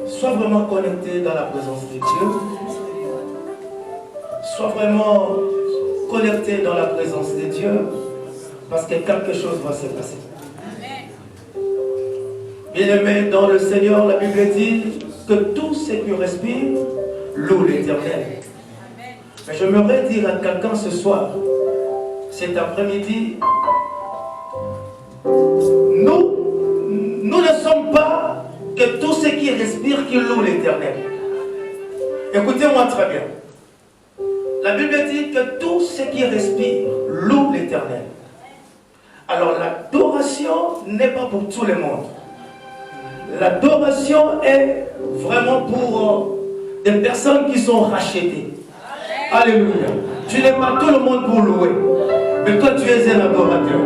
Sois vraiment connecté dans la présence de Dieu. Sois vraiment connecté dans la présence de Dieu. Parce que quelque chose va se passer. Bien-aimé dans le Seigneur, la Bible dit que tout ce qui respire loue l'Éternel. Mais j'aimerais dire à quelqu'un ce soir, cet après-midi, nous ne sommes pas que tout ce qui respire qui loue l'Éternel. Écoutez-moi très bien. La Bible dit que tout ce qui respire loue l'Éternel. Alors l'adoration n'est pas pour tout le monde. L'adoration est vraiment pour des personnes qui sont rachetées. Alléluia. Tu n'es pas tout le monde pour louer. Mais toi tu es un adorateur.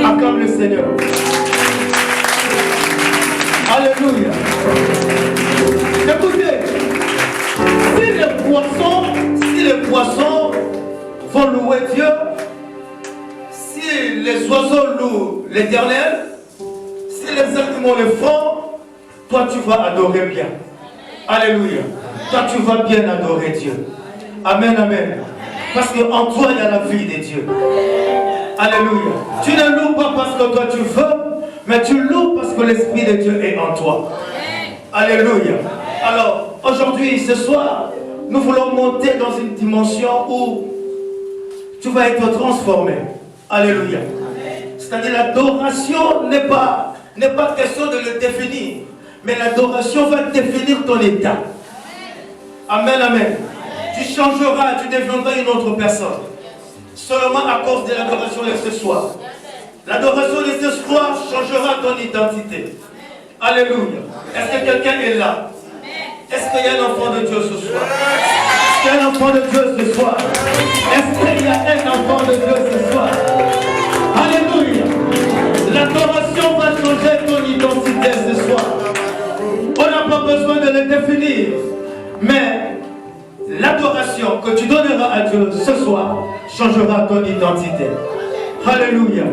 Acclame le Seigneur. Alléluia. Écoutez, si les poissons vont louer Dieu, si les oiseaux louent l'Éternel, si les animaux le font, toi tu vas adorer bien. Alléluia. Toi tu vas bien adorer Dieu. Amen, amen. Parce qu'en toi il y a la vie de Dieu. Alléluia. Tu ne loues pas parce que toi tu veux, mais tu loues parce que l'Esprit de Dieu est en toi. Alléluia. Alors, aujourd'hui, ce soir, nous voulons monter dans une dimension où tu vas être transformé. Alléluia. C'est-à-dire l'adoration n'est pas question de le définir, mais l'adoration va définir ton état. Amen, amen. Tu changeras, tu deviendras une autre personne. Seulement à cause de l'adoration de ce soir. L'adoration de ce soir changera ton identité. Alléluia. Est-ce que quelqu'un est là? Est-ce qu'il y a un enfant de Dieu ce soir? Est-ce qu'il y a un enfant de Dieu ce soir? Est-ce qu'il y a un enfant de Dieu ce soir? Alléluia. L'adoration va changer ton identité ce soir. On n'a pas besoin de le définir. Mais l'adoration que tu donneras à Dieu ce soir changera ton identité. Alléluia.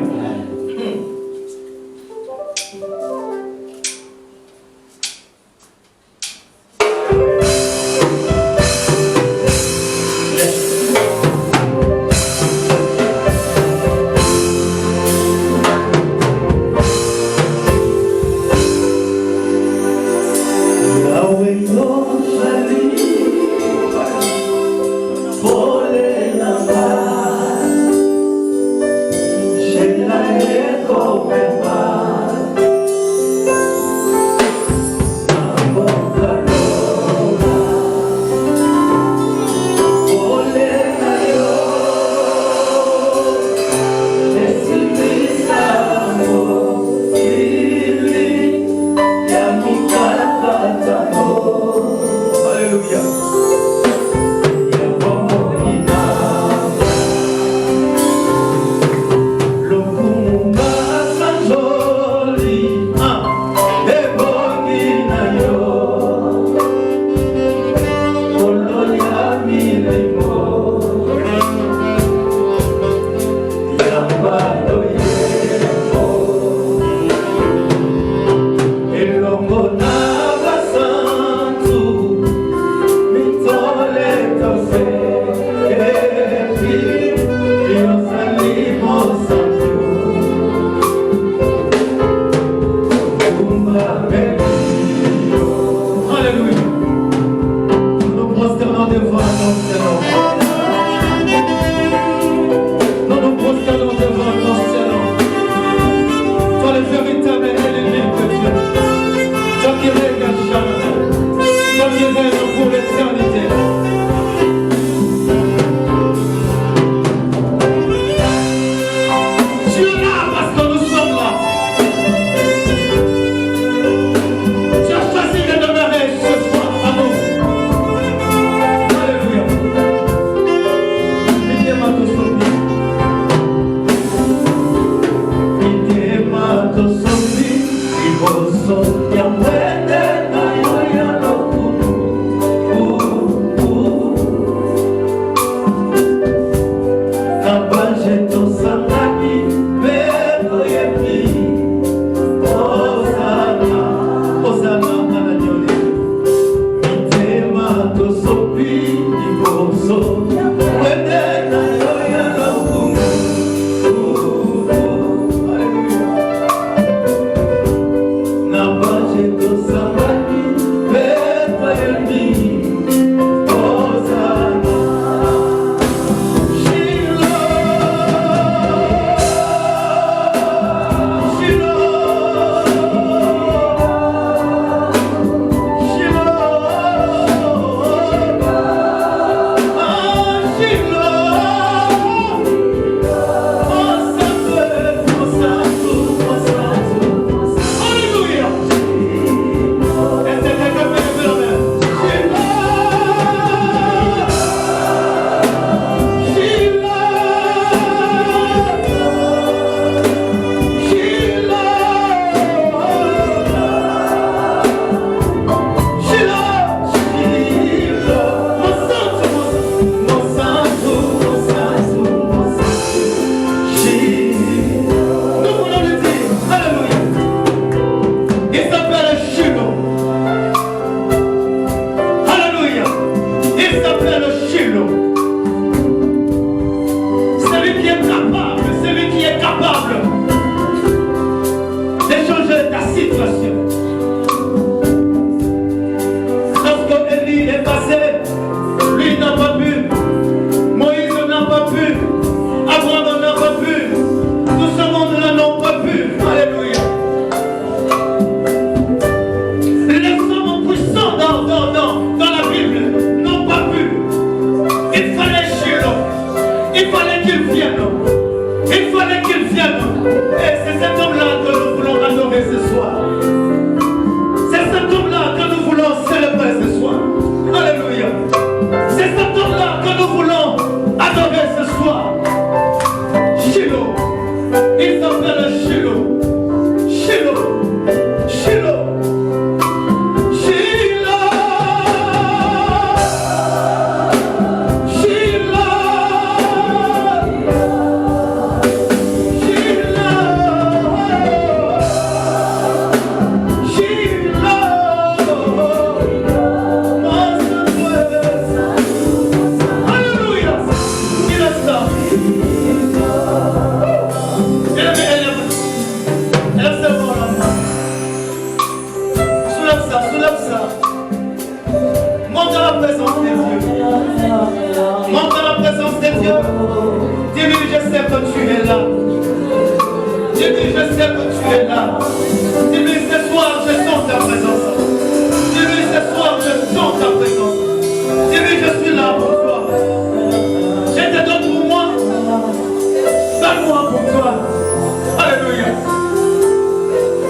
Élève ça pour la main. Soulève ça. Monte à la présence des dieux. Monte à la présence des dieux. Dis-lui, je sais que tu es là. Dis-lui, je sais que tu es là. Dis-lui, ce soir, je sens ta présence. Dis-lui, ce soir, je sens ta présence. Dis-lui, je suis là pour toi. Je te donne pour moi. Donne-moi pour toi. Alléluia.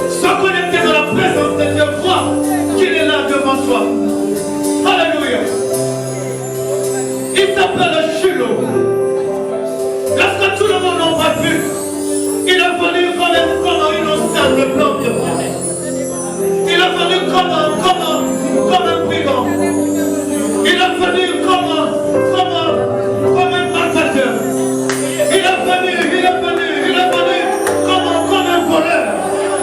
Sois connecté dans la présence de Dieu. Vois qu'il est là devant toi. Alléluia. Il s'appelle Shiloh. Lorsque tout le monde en a vu, il est venu comme une simple plante. Il est venu comme un brigand. Il est venu comme un malfaiteur. Il est venu comme un voleur.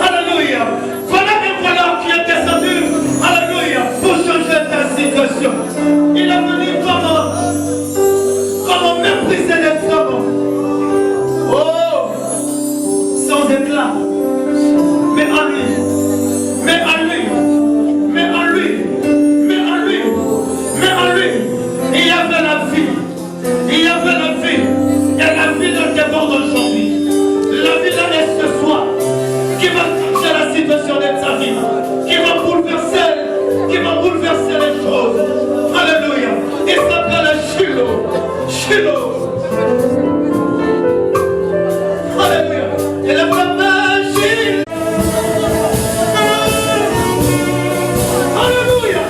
Alléluia. Voilà un voleur qui est descendu. Alléluia. Pour changer ta situation. Il est venu comme mépriser les hommes. Oh, sans éclat. Mais en lui, il y avait la vie. Il y avait la vie. Et la vie ne déborde aujourd'hui. La vie là est ce soir qui va changer la situation de ta vie. Qui va bouleverser les choses. Alléluia. Il s'appelle Shiloh. Alléluia. Et la magie. Alléluia.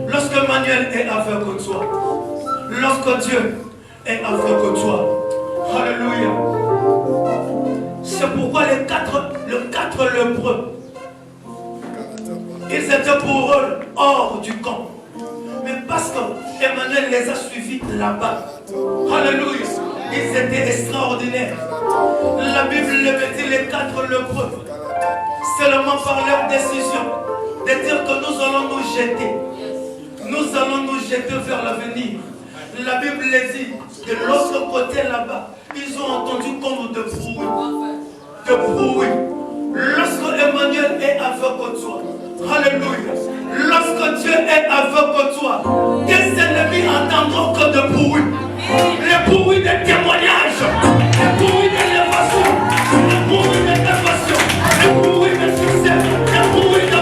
Lorsque Emmanuel est avec toi, alléluia. Lorsque Dieu est avec toi, tes ennemis entendront que de bruit. Le bruit des témoignages, le bruit d'élévation, le bruit d'élévation, le bruit de succès, le bruit de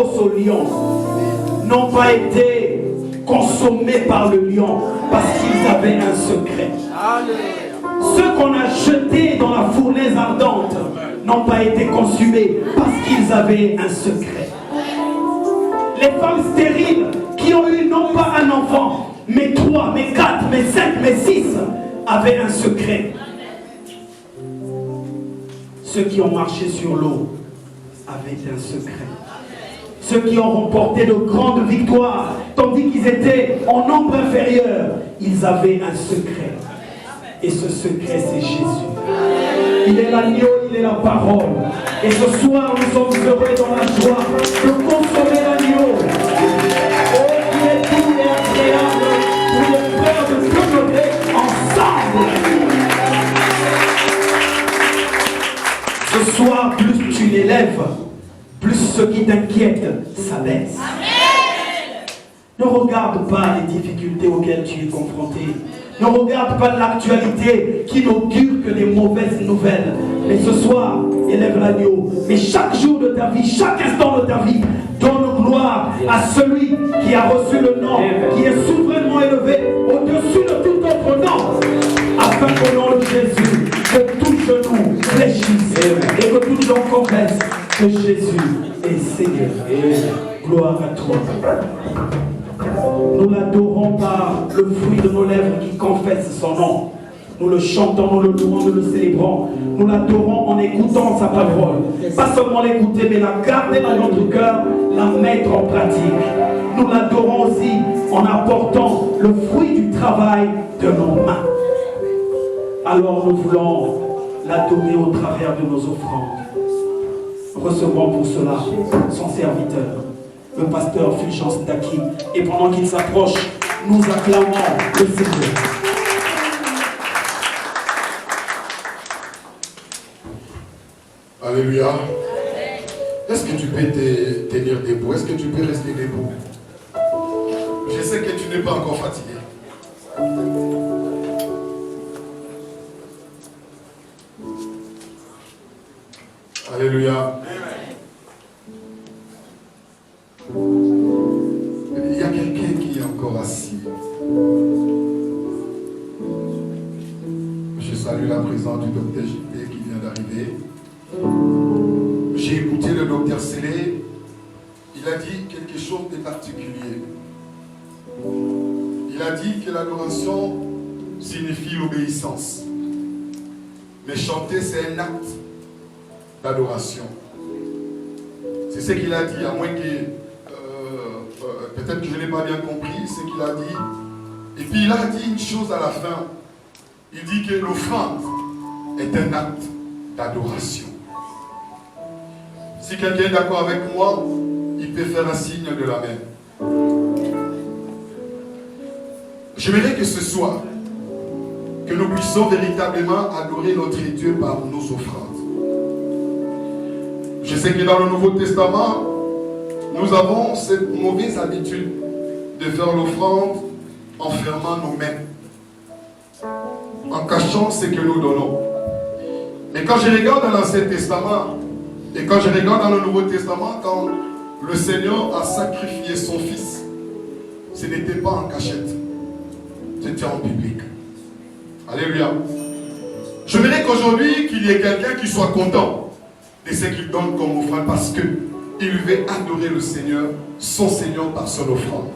fosse au lion n'ont pas été consommés par le lion parce qu'ils avaient un secret. Ceux qu'on a jetés dans la fournaise ardente n'ont pas été consumés parce qu'ils avaient un secret. Les femmes stériles qui ont eu non pas un enfant, mais 3, mais 4, mais 5, mais 6 avaient un secret. Ceux qui ont marché sur l'eau avaient un secret. Ceux qui ont remporté de grandes victoires, tandis qu'ils étaient en nombre inférieur, ils avaient un secret. Et ce secret, c'est Jésus. Il est l'agneau, il est la parole. Et ce soir, nous sommes heureux dans la joie de consommer l'agneau. Oh, il est doux et agréable pour les frères de commémorer ensemble. Ce soir, plus tu l'élèves, plus ce qui t'inquiète s'abaisse. Ne regarde pas les difficultés auxquelles tu es confronté. Ne regarde pas l'actualité qui n'augure que des mauvaises nouvelles. Mais ce soir, élève l'agneau. Mais chaque jour de ta vie, chaque instant de ta vie, donne gloire à celui qui a reçu le nom, qui est souverainement élevé au-dessus de tout autre nom. Afin qu'au nom de Jésus, que tout genou fléchisse et que toute langue confesse que Jésus est Seigneur. Gloire à toi. Nous l'adorons par le fruit de nos lèvres qui confesse son nom. Nous le chantons, nous le louons, nous le célébrons. Nous l'adorons en écoutant sa parole. Pas seulement l'écouter, mais la garder dans notre cœur, la mettre en pratique. Nous l'adorons aussi en apportant le fruit du travail de nos mains. Alors nous voulons l'adorer au travers de nos offrandes. Recevons pour cela son serviteur, le pasteur Fulgence Ndaki. Et pendant qu'il s'approche, nous acclamons le Seigneur. Alléluia. Est-ce que tu peux te tenir debout? Est-ce que tu peux rester debout? Je sais que tu n'es pas encore fatigué. Alléluia. Il y a quelqu'un qui est encore assis. Je salue la présence du docteur JP qui vient d'arriver. J'ai écouté le docteur Sélé. Il a dit quelque chose de particulier. Il a dit que l'adoration signifie l'obéissance. Mais chanter, c'est un acte d'adoration. C'est ce qu'il a dit, à moins que peut-être que je n'ai pas bien compris ce qu'il a dit. Et puis il a dit une chose à la fin. Il dit que l'offrande est un acte d'adoration. Si quelqu'un est d'accord avec moi, il peut faire un signe de la main. J'aimerais que ce soir, que nous puissions véritablement adorer notre Dieu par nos offrandes. Je sais que dans le Nouveau Testament, nous avons cette mauvaise habitude de faire l'offrande en fermant nos mains, en cachant ce que nous donnons. Mais quand je regarde dans l'Ancien Testament, et quand je regarde dans le Nouveau Testament, quand le Seigneur a sacrifié son Fils, ce n'était pas en cachette, c'était en public. Alléluia. Je voudrais qu'aujourd'hui, qu'il y ait quelqu'un qui soit content de ce qu'il donne comme offrande, parce qu'il veut adorer le Seigneur, son Seigneur par son offrande.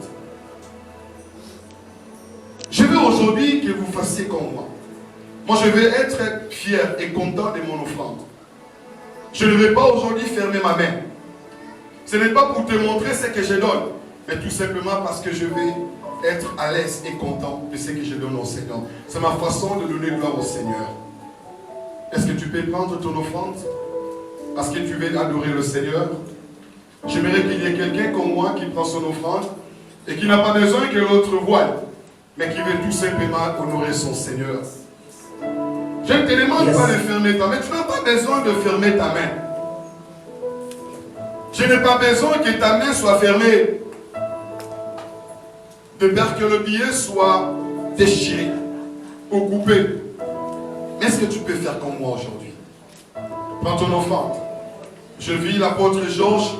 Je veux aujourd'hui que vous fassiez comme moi. Moi, je veux être fier et content de mon offrande. Je ne vais pas aujourd'hui fermer ma main. Ce n'est pas pour te montrer ce que je donne, mais tout simplement parce que je vais être à l'aise et content de ce que je donne au Seigneur. C'est ma façon de donner gloire au Seigneur. Est-ce que tu peux prendre ton offrande parce que tu veux adorer le Seigneur? J'aimerais qu'il y ait quelqu'un comme moi qui prend son offrande et qui n'a pas besoin que l'autre voie, mais qui veut tout simplement honorer son Seigneur. Je ne te demande pas de fermer ta main. Tu n'as pas besoin de fermer ta main. Je n'ai pas besoin que ta main soit fermée, de peur que le billet soit déchiré ou coupé. Mais est-ce que tu peux faire comme moi aujourd'hui? Prends ton offrande. Je vis l'apôtre Georges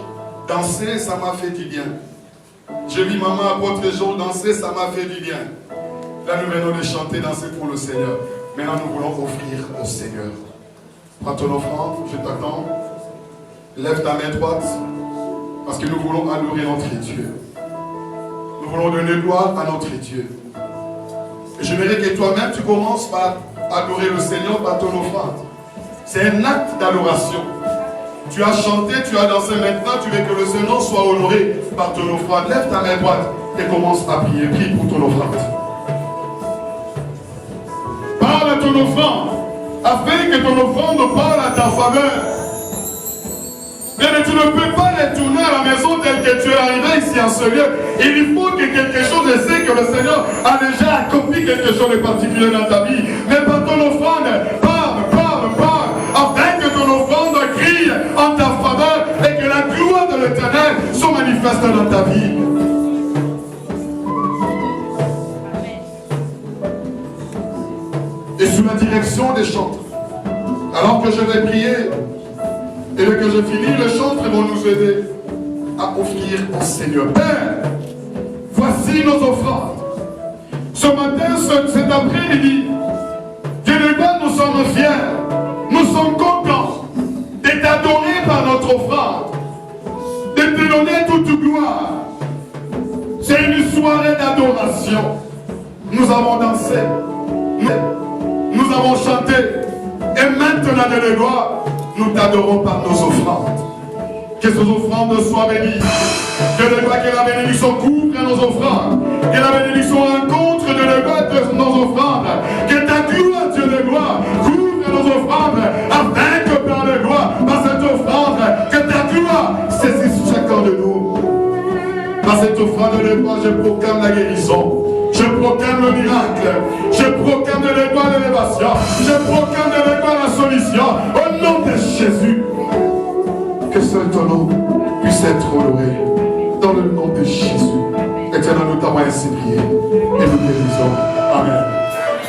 danser, ça m'a fait du bien. J'ai vu maman apôtre jour danser, ça m'a fait du bien. Là, nous venons de chanter, danser pour le Seigneur. Maintenant, nous voulons offrir au Seigneur. Prends ton offrande, je t'attends. Lève ta main droite, parce que nous voulons adorer notre Dieu. Nous voulons donner gloire à notre Dieu. Et je voudrais que toi-même, tu commences par adorer le Seigneur par ton offrande. C'est un acte d'adoration. Tu as chanté, tu as dansé, maintenant tu veux que le Seigneur soit honoré par ton offrande. Lève ta main droite et commence à prier. Prie pour ton offrande. Parle à ton offrande, afin que ton offrande parle à ta faveur. Mais tu ne peux pas retourner à la maison telle que tu es arrivé ici en ce lieu. Il faut que quelque chose, je sais que le Seigneur a déjà accompli quelque chose de particulier dans ta vie. Mais par ton offrande, parle, afin que ton offrande crie en ta faveur et que la gloire de l'Éternel soit manifeste dans ta vie. Et sous la direction des chantres, alors que je vais prier, et que je finis, les chantres vont nous aider à offrir au Seigneur. Père, voici nos offrandes. Ce matin, cet après-midi, Dieu de gloire, nous sommes fiers, nous sommes contents de t'adorer par notre offrande, de te donner toute gloire. C'est une soirée d'adoration. Nous avons dansé, nous avons chanté, et maintenant de gloire, nous t'adorons par nos offrandes. Que ces offrandes soient bénies. Que la bénédiction couvre nos offrandes. Que la bénédiction rencontre de nos offrandes. Que ta gloire, Dieu de gloire, couvre nos offrandes. Afin que par la gloire, par cette offrande, que ta gloire saisisse chacun de nous. Par cette offrande de gloire, je proclame la guérison. Je proclame le miracle. Je proclame de l'étoile l'élévation. Je proclame de l'étoile la solution. Au nom de Jésus. Que seul ton nom puisse être honoré. Dans le nom de Jésus. Éternel, nous t'avons ainsi prié. Et nous bénissons. Amen.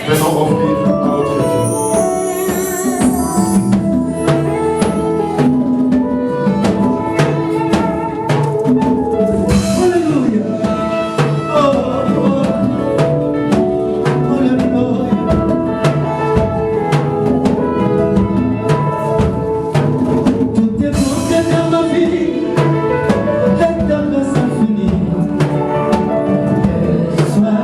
Venons offrir à notre Dieu. Sois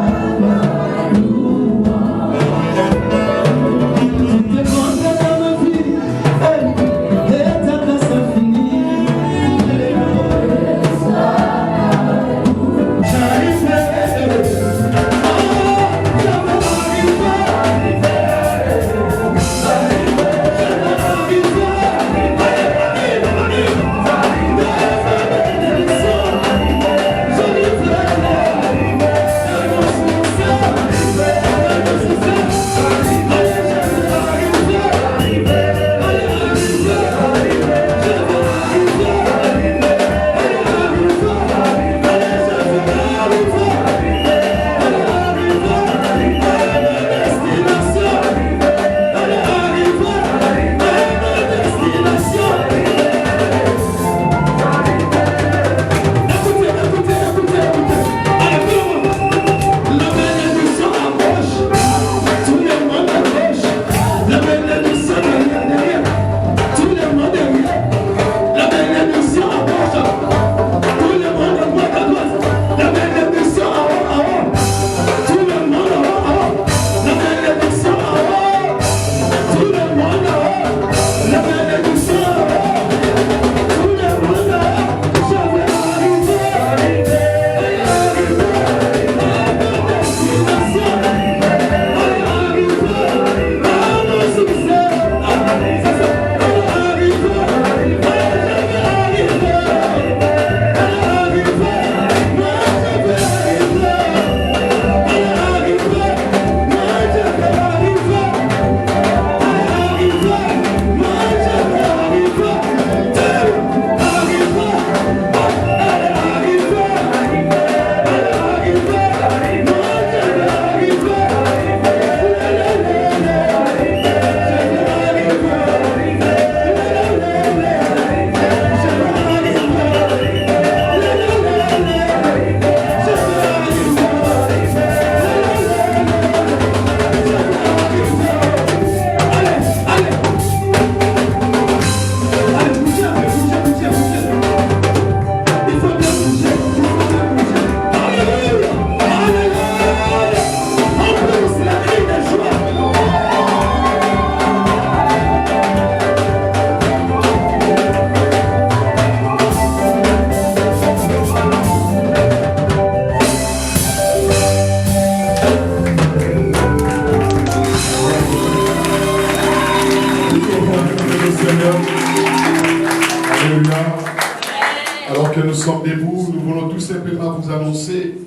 sommes debout, nous voulons tout simplement vous annoncer,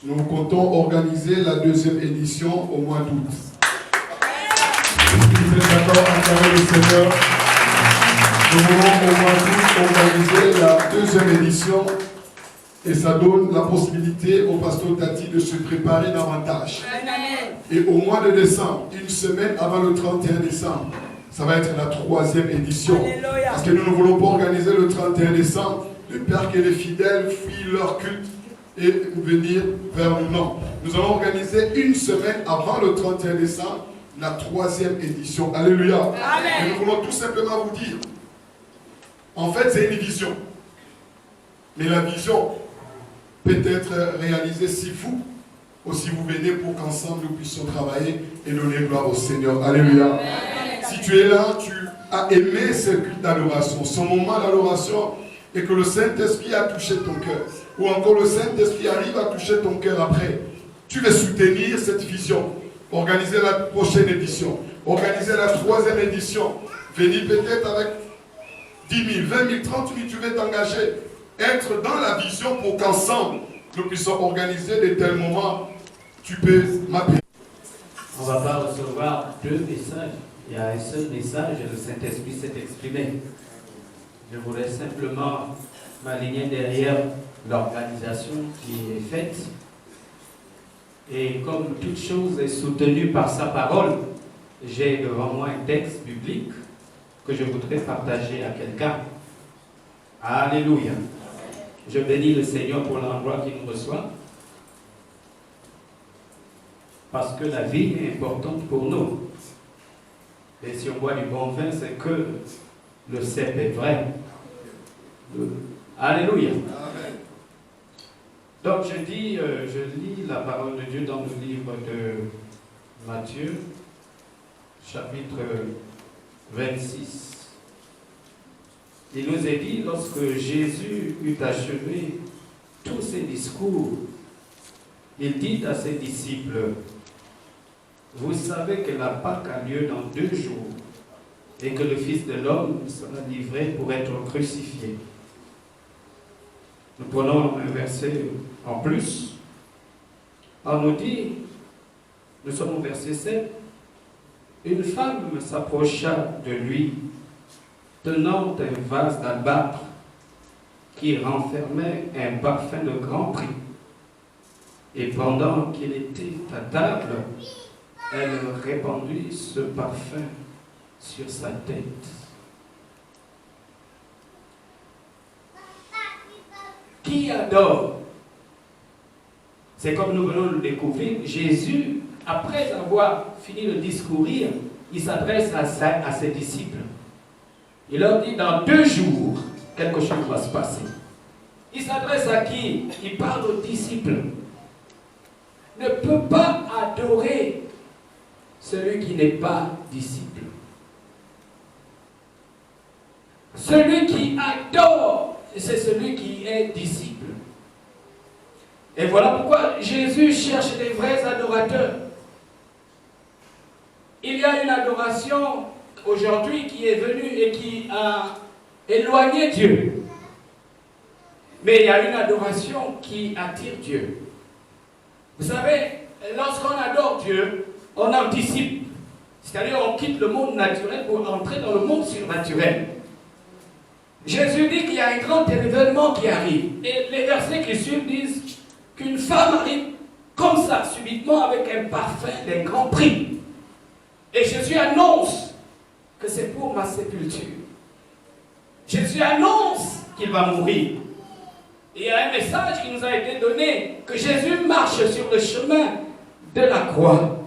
nous comptons organiser la deuxième édition au mois d'août. Si vous êtes d'accord, acclamez le Seigneur. Nous voulons au mois d'août organiser la deuxième édition et ça donne la possibilité au pasteur Tati de se préparer davantage. Et au mois de décembre, une semaine avant le 31 décembre, ça va être la troisième édition. Alléluia. Parce que nous ne voulons pas organiser le 31 décembre, de peur que les fidèles fuient leur culte et venir vers nous. Non. Nous allons organiser une semaine avant le 31 décembre, la troisième édition. Alléluia. Amen. Et nous voulons tout simplement vous dire, en fait c'est une vision. Mais la vision peut être réalisée si vous aussi vous venez pour qu'ensemble nous puissions travailler et donner gloire au Seigneur. Alléluia. Amen. Si tu es là, tu as aimé ce culte d'adoration, ce moment d'adoration, et que le Saint-Esprit a touché ton cœur, ou encore le Saint-Esprit arrive à toucher ton cœur après, tu veux soutenir cette vision, organiser la prochaine édition, organiser la troisième édition, venir peut-être avec 10 000, 20 000, 30 000, tu veux t'engager, être dans la vision pour qu'ensemble nous puissions organiser de tels moments. Tu peux m'appeler. On ne va pas recevoir deux messages. Il y a un seul message et le Saint-Esprit s'est exprimé. Je voulais simplement m'aligner derrière l'organisation qui est faite. Et comme toute chose est soutenue par sa parole, j'ai devant moi un texte biblique que je voudrais partager à quelqu'un. Alléluia. Je bénis le Seigneur pour l'endroit qui nous reçoit. Parce que la vie est importante pour nous. Et si on boit du bon vin, c'est que le cep est vrai. Alléluia. Amen. Donc je lis la parole de Dieu dans le livre de Matthieu, chapitre 26. Il nous est dit, lorsque Jésus eut achevé tous ses discours, il dit à ses disciples, vous savez que la Pâque a lieu dans 2 jours et que le Fils de l'homme sera livré pour être crucifié. Nous prenons un verset en plus. On nous dit, nous sommes au verset 7, une femme s'approcha de lui, tenant un vase d'albâtre qui renfermait un parfum de grand prix. Et pendant qu'il était à table, elle répandit ce parfum sur sa tête. Qui adore? C'est comme nous venons de le découvrir, Jésus, après avoir fini de discourir, il s'adresse à ses disciples. Il leur dit, dans 2 jours, quelque chose va se passer. Il s'adresse à qui? Il parle aux disciples. Ne peut pas adorer celui qui n'est pas disciple. Celui qui adore, c'est celui qui est disciple. Et voilà pourquoi Jésus cherche des vrais adorateurs. Il y a une adoration aujourd'hui qui est venue et qui a éloigné Dieu. Mais il y a une adoration qui attire Dieu. Vous savez, lorsqu'on adore Dieu, on anticipe. C'est-à-dire on quitte le monde naturel pour entrer dans le monde surnaturel. Jésus dit qu'il y a un grand événement qui arrive. Et les versets qui suivent disent qu'une femme arrive comme ça, subitement, avec un parfum d'un grand prix. Et Jésus annonce que c'est pour ma sépulture. Jésus annonce qu'il va mourir. Et il y a un message qui nous a été donné, que Jésus marche sur le chemin de la croix.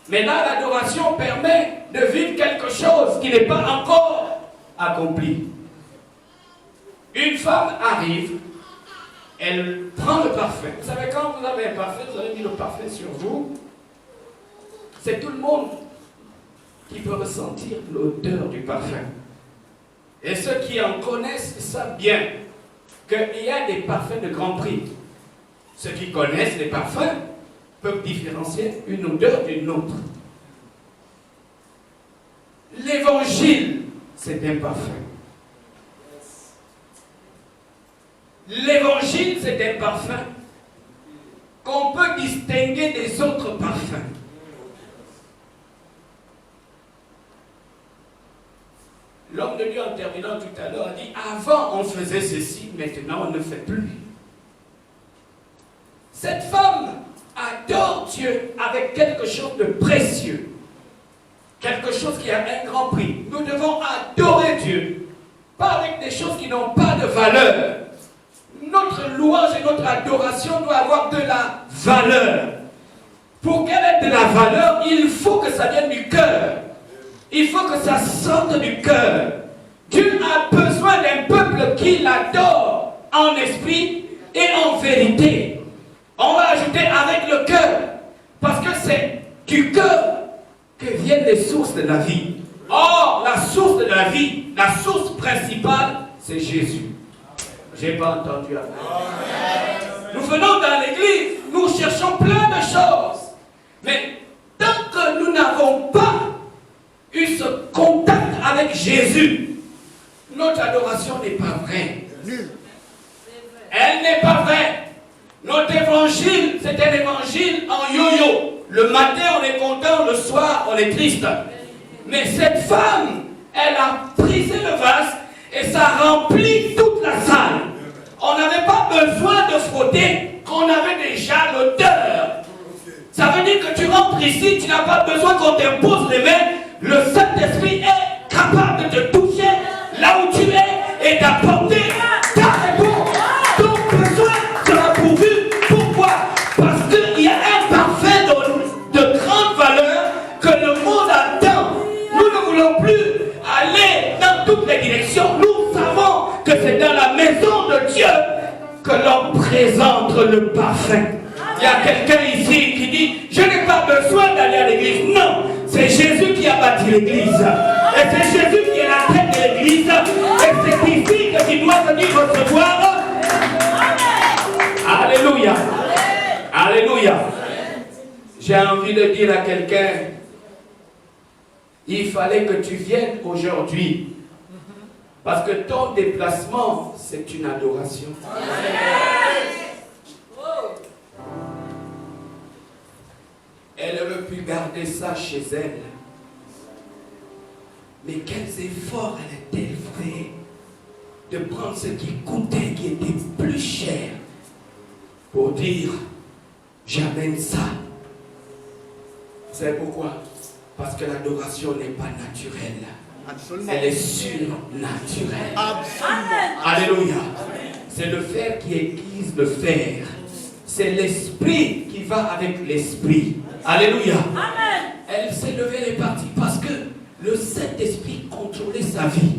Mais là, l'adoration permet de vivre quelque chose qui n'est pas encore accompli. Une femme arrive, elle prend le parfum. Vous savez, quand vous avez un parfum, vous avez mis le parfum sur vous, c'est tout le monde qui peut ressentir l'odeur du parfum. Et ceux qui en connaissent savent bien qu'il y a des parfums de grand prix. Ceux qui connaissent les parfums peuvent différencier une odeur d'une autre. L'évangile, c'est un parfum. l'évangile c'est un parfum qu'on peut distinguer des autres parfums. L'homme de Dieu en terminant tout à l'heure a dit, avant on faisait ceci, maintenant on ne fait plus. Cette femme adore Dieu avec quelque chose de précieux. Quelque chose qui a un grand prix. Nous devons adorer Dieu. Pas avec des choses qui n'ont pas de valeur. Notre louange et notre adoration doivent avoir de la valeur. Pour qu'elle ait de la valeur, il faut que ça vienne du cœur. Il faut que ça sorte du cœur. Dieu a besoin d'un peuple qui l'adore en esprit et en vérité. On va ajouter avec le cœur. Parce que c'est du cœur que viennent les sources de la vie. Or, la source de la vie, la source principale, c'est Jésus. J'ai pas entendu après. Nous venons dans l'église, nous cherchons plein de choses. Mais tant que nous n'avons pas eu ce contact avec Jésus, notre adoration n'est pas vraie. Elle n'est pas vraie. Notre évangile, c'est un évangile en yo-yo. Le matin, on est content, le soir, on est triste. Mais cette femme, elle a brisé le vase et ça remplit toute la salle. On n'avait pas besoin de frotter, qu'on avait déjà l'odeur. Ça veut dire que tu rentres ici, tu n'as pas besoin qu'on t'impose les mains. Le Saint-Esprit est capable de te toucher là où tu es et d'apporter ta réponse. Ton besoin sera pourvu. Pourquoi? Parce qu'il y a un parfum de grande valeur que le monde attend. Nous ne voulons plus aller dans toutes les directions. Nous savons que c'est dans la maison de Dieu que l'on présente le parfum. Il y a quelqu'un ici qui dit, je n'ai pas besoin d'aller à l'église. Non, c'est Jésus qui a bâti l'église. Et c'est Jésus qui est la tête de l'église. Et c'est ici que tu dois venir recevoir. Alléluia. Alléluia. J'ai envie de dire à quelqu'un, il fallait que tu viennes aujourd'hui. Parce que ton déplacement, c'est une adoration. Elle aurait pu garder ça chez elle. Mais quels efforts elle a-t-elle fait de prendre ce qui coûtait, qui était plus cher, pour dire, j'amène ça. Vous savez pourquoi? Parce que l'adoration n'est pas naturelle. Absolument. Elle est surnaturelle. Absolument. Alléluia. C'est le fer qui aiguise le fer. C'est l'esprit qui va avec l'esprit. Alléluia. Amen. Elle s'est levée, elle est partie parce que le Saint-Esprit contrôlait sa vie.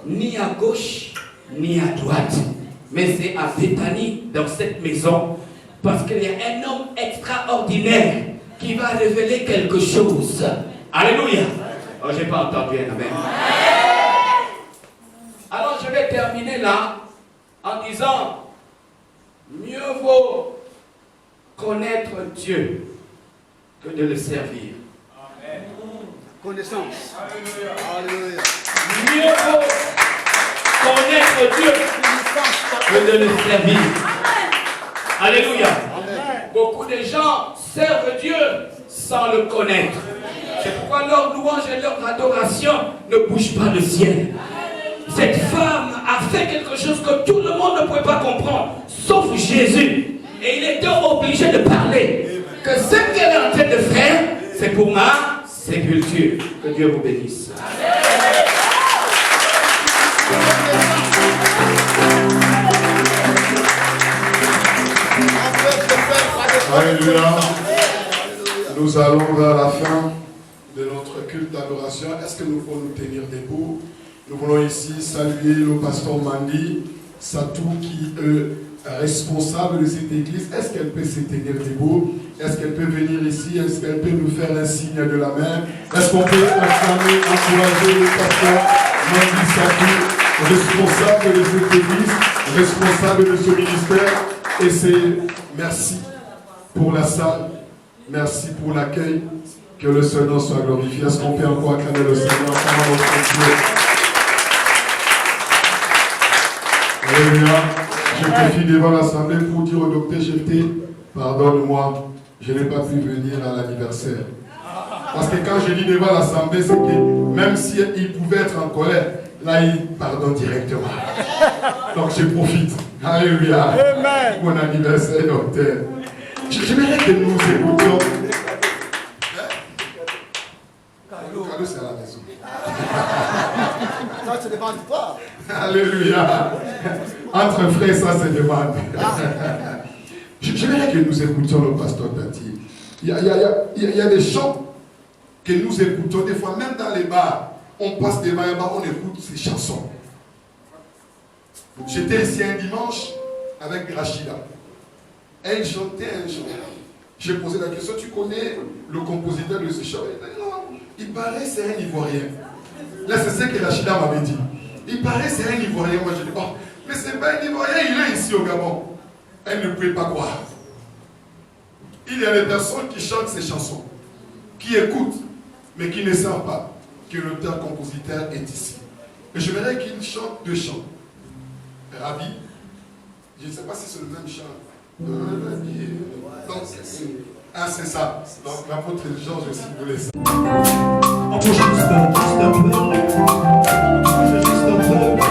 Ni à gauche, ni à droite. Mais c'est à Béthanie, dans cette maison, parce qu'il y a un homme extraordinaire qui va révéler quelque chose. Alléluia. Oh, j'ai pas entendu un amen. Alors je vais terminer là en disant, mieux vaut connaître Dieu que de le servir. Amen. Connaissance. Alléluia. Mieux vaut connaître Dieu que de le servir. Amen. Alléluia. Amen. Beaucoup de gens servent Dieu sans le connaître. C'est pourquoi leur louange et leur adoration ne bougent pas le ciel. Cette femme a fait quelque chose que tout le monde ne pouvait pas comprendre, sauf Jésus. Et il était obligé de parler. Que ce qu'elle est en train de faire, c'est pour ma sépulture. Que Dieu vous bénisse. Alléluia. Nous allons vers la fin de notre culte d'adoration. Est-ce que nous pouvons nous tenir debout? Nous voulons ici saluer le pasteur Mandy Satou qui est responsable de cette église. Est-ce qu'elle peut se tenir debout? Est-ce qu'elle peut venir ici? Est-ce qu'elle peut nous faire un signe de la main? Est-ce qu'on peut acclamer, encourager le pasteur Mandy Satou, responsable de cette église, responsable de ce ministère? Et c'est merci pour la salle, merci pour l'accueil. Que le Seigneur soit glorifié. Est-ce qu'on peut encore acclamer le Seigneur? Alléluia. Je suis devant l'assemblée pour dire au docteur Chefté, pardonne-moi, je n'ai pas pu venir à l'anniversaire. Parce que quand je dis devant l'assemblée, c'est que même s'il pouvait être en colère, là il pardonne directement. Donc je profite. Alléluia. Amen. Mon anniversaire, docteur. J'aimerais que nous écoutions. Cadeau, c'est à la maison. Ça se demande pas. Alléluia. Entre frères, ça se demande. J'aimerais que nous écoutions le pasteur Tati. Il y a des chants que nous écoutons des fois, même dans les bars. On passe devant un bar, on écoute ces chansons. J'étais ici un dimanche avec Rachida. Elle chantait un chant. J'ai posé la question, tu connais le compositeur de ce chant? Elle dit, non, il paraît c'est un Ivoirien. Là, c'est ce que Rachida m'avait dit. Il paraît c'est un Ivoirien. Moi, je dis, oh, mais c'est pas un Ivoirien, il est ici au Gabon. Elle ne pouvait pas croire. Il y a des personnes qui chantent ces chansons, qui écoutent, mais qui ne savent pas que l'auteur-compositeur est ici. Et je verrais qu'il chante deux chants. Rabbi, je ne sais pas si c'est le même chant. Ah, c'est ça. Donc, l'apôtre Georges aussi voulait ça. On bouge juste un peu. On bouge juste un peu.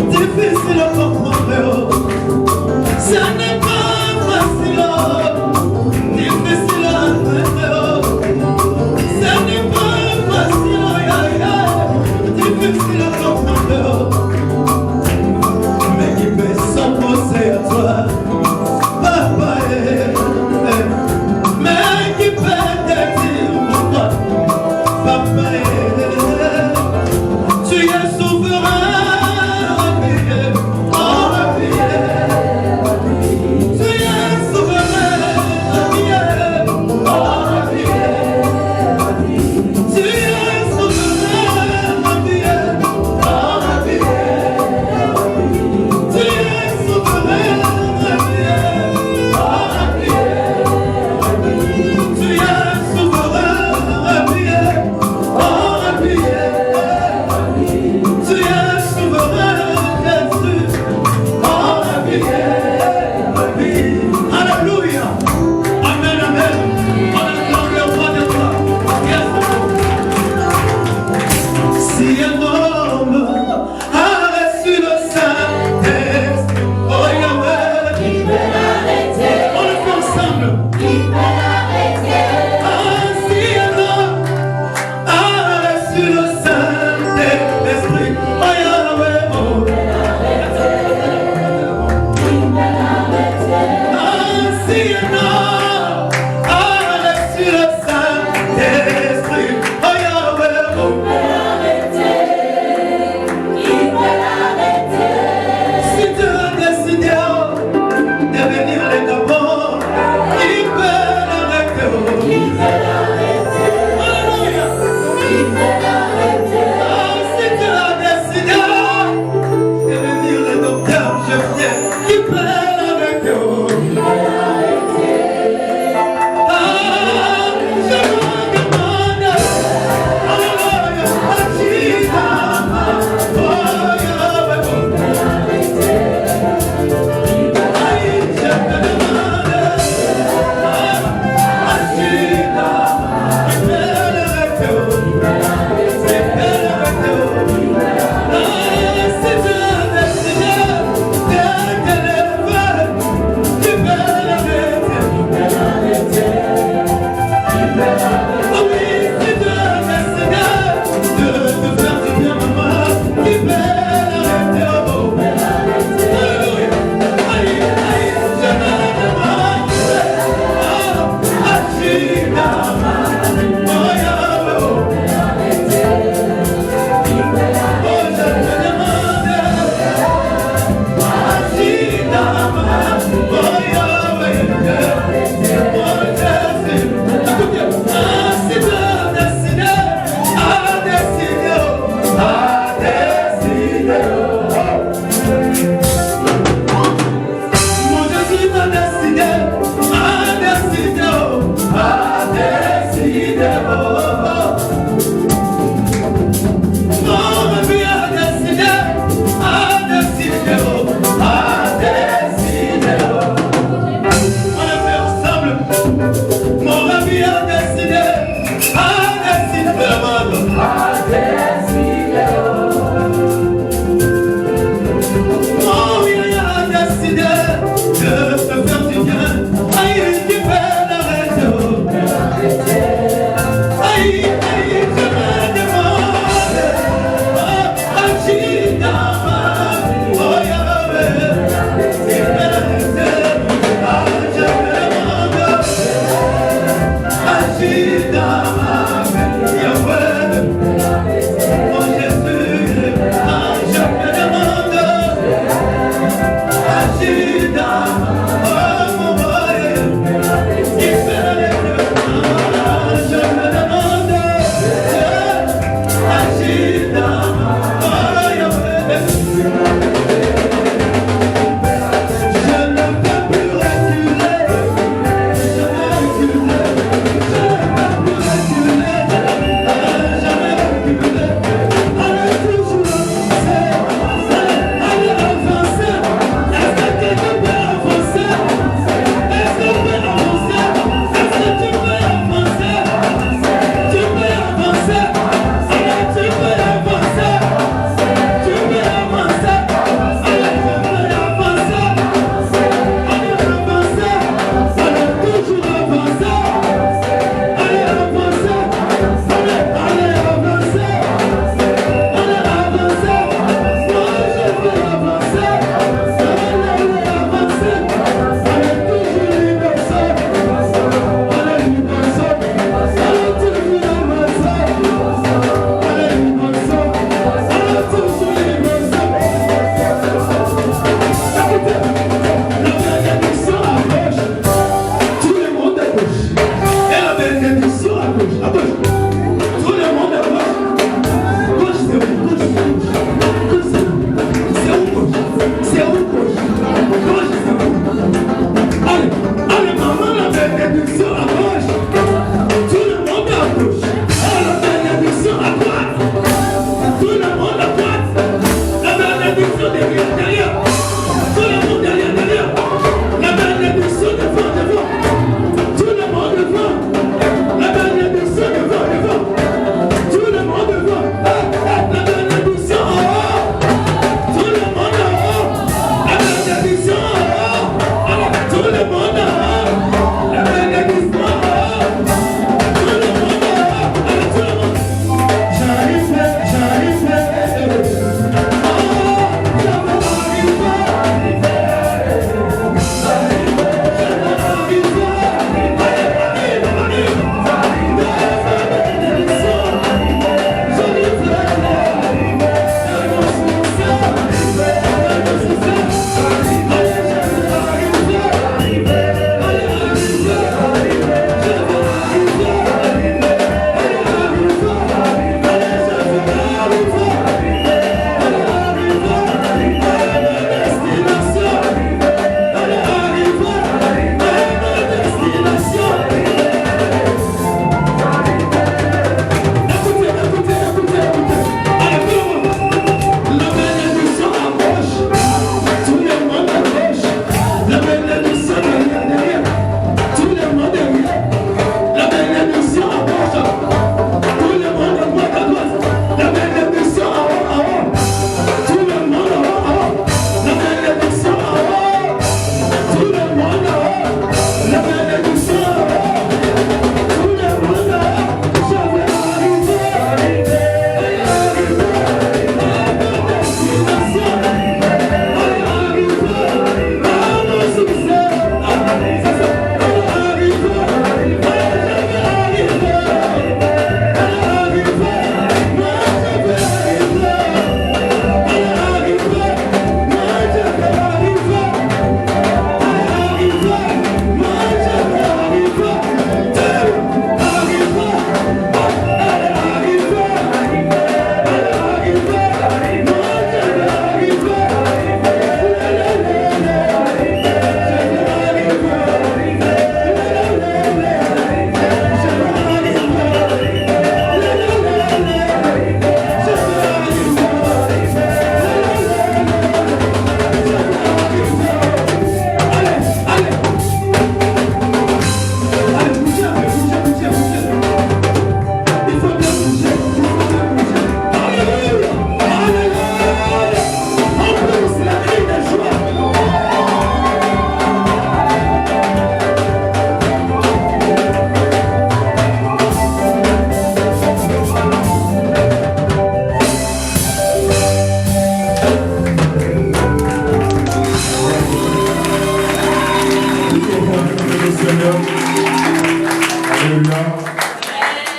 Difficile.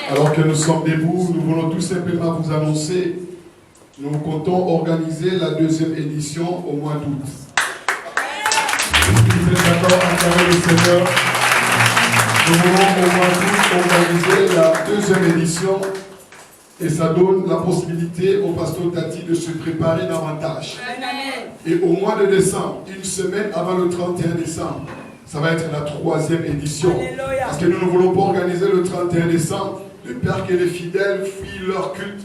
Alors que nous sommes debout, nous voulons tout simplement vous annoncer, nous comptons organiser la deuxième édition au mois d'août. Vous êtes d'accord avec le Seigneur? Nous voulons au mois d'août organiser la deuxième édition et ça donne la possibilité au pasteur Tati de se préparer davantage. Et au mois de décembre, une semaine avant le 31 décembre, ça va être la troisième édition. Parce que nous ne voulons pas organiser le 31 décembre, de peur que les fidèles fuient leur culte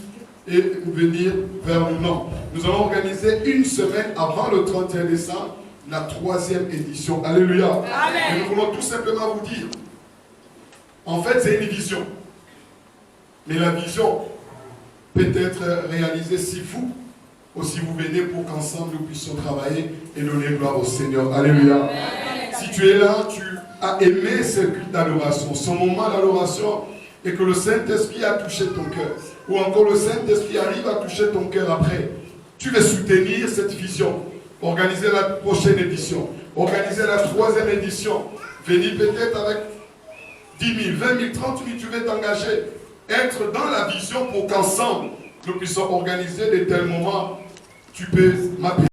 et venir vers nous. Non. Nous allons organiser une semaine avant le 31 décembre, la troisième édition. Alléluia. Amen. Et nous voulons tout simplement vous dire, en fait c'est une vision. Mais la vision peut être réalisée si vous aussi vous venez pour qu'ensemble nous puissions travailler et donner gloire au Seigneur. Alléluia. Amen. Si tu es là, tu as aimé ce culte d'adoration, ce moment d'adoration, et que le Saint-Esprit a touché ton cœur, ou encore le Saint-Esprit arrive à toucher ton cœur après, tu veux soutenir cette vision, organiser la prochaine édition, organiser la troisième édition, venir peut-être avec 10 000, 20 000, 30 000, tu veux t'engager, être dans la vision pour qu'ensemble nous puissions organiser de tels moments, tu peux m'appeler.